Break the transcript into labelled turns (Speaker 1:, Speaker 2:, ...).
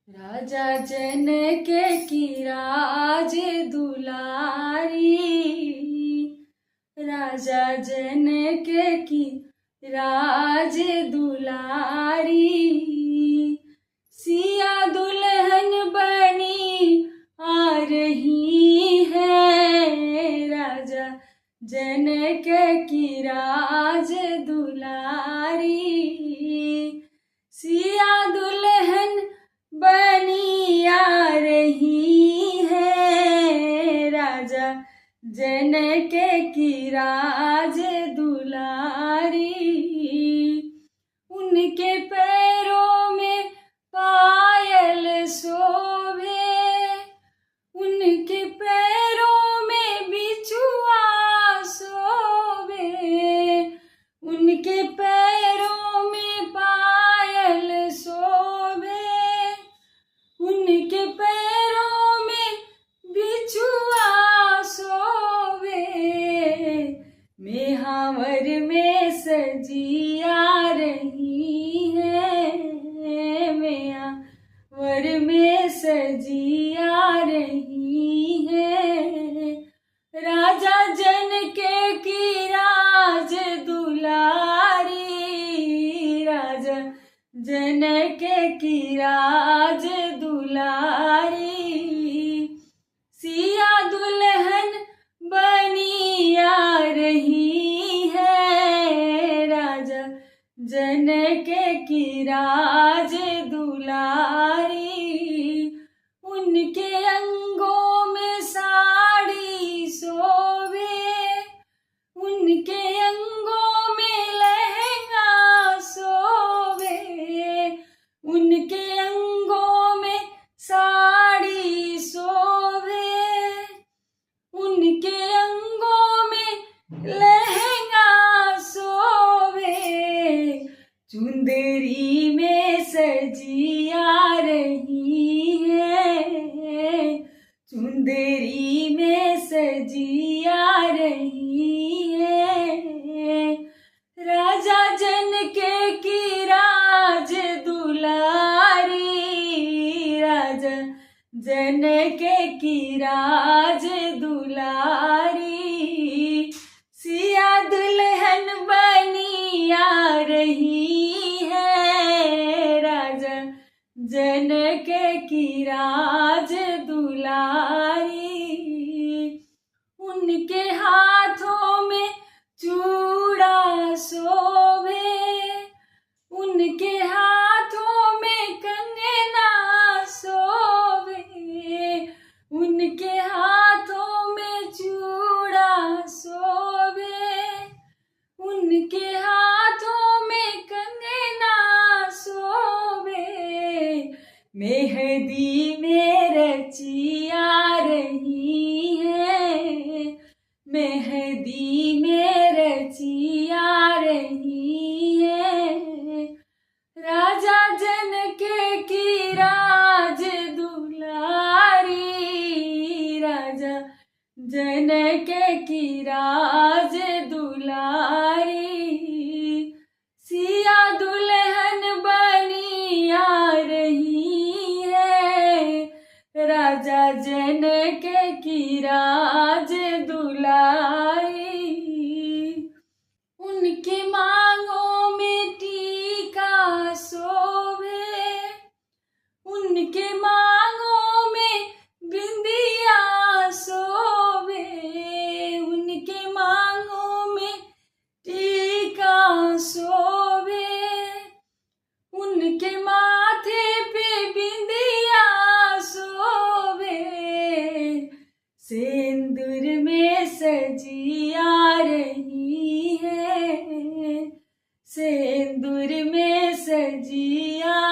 Speaker 1: राजा जनक की राज दुलारी, राजा जनक की राज दुलारी, सिया दुल्हन बनी आ रही है। राजा जनक की राज दुलारी, सिया दुल्हन बनी आ रही है। राजा जनक की राज दुलारी, उनके पैरों में पायल शोभे, उनके पैरों में बिछुआ शोभे, उनके पैरों में पायल शोभे, उनके पैरों में बिछुआ शोभे। मेहावर में सजी आ रही है, मेहावर में सजी आ रही है। राजा जनक की राज दुलारी, राजा जनक की राज दुलारी, सिया दुल्हन बनी आ रही है। राजा जनक की राज दुलारी, उनके अंगों में साड़ी शोभे, उनके अंगों में लहंगा शोभे, उनके अंगों में साड़ी शोभे, उनके अंगों में लहंगा शोभे। चुंदरी में सजी आ रही है, चुंदरी में सजी आ रही है। राजा जनक की राज दुलारी, राजा जनक की राज दुलारी, सिया दुल्हन बनी आ रही है। राजा जनक की राज दुलारी, उनके हाथों में चूड़ा शोभे, उनके हाथों में कंगना शोभे, उनके हाथों में चूड़ा शोभे, उनके हाथों में कंगना शोभे। मेहंदी में रची आ रही है, मेहंदी में रची आ रही है। राजा जनक की राज दुलारी, राजा जनक की राज दुलारी, सिया दुल्हन बनी आ रही है। राजा जनक की राज दुलारी, उनके मांगों में टीका शोभे, उनके मांगों में बिंदिया शोभे, उनके मांगों में टीका शोभे, उनके माथे पे बिंदिया शोभे। सिंदूर में सजी आ रही है, सिंदूर में सजी आ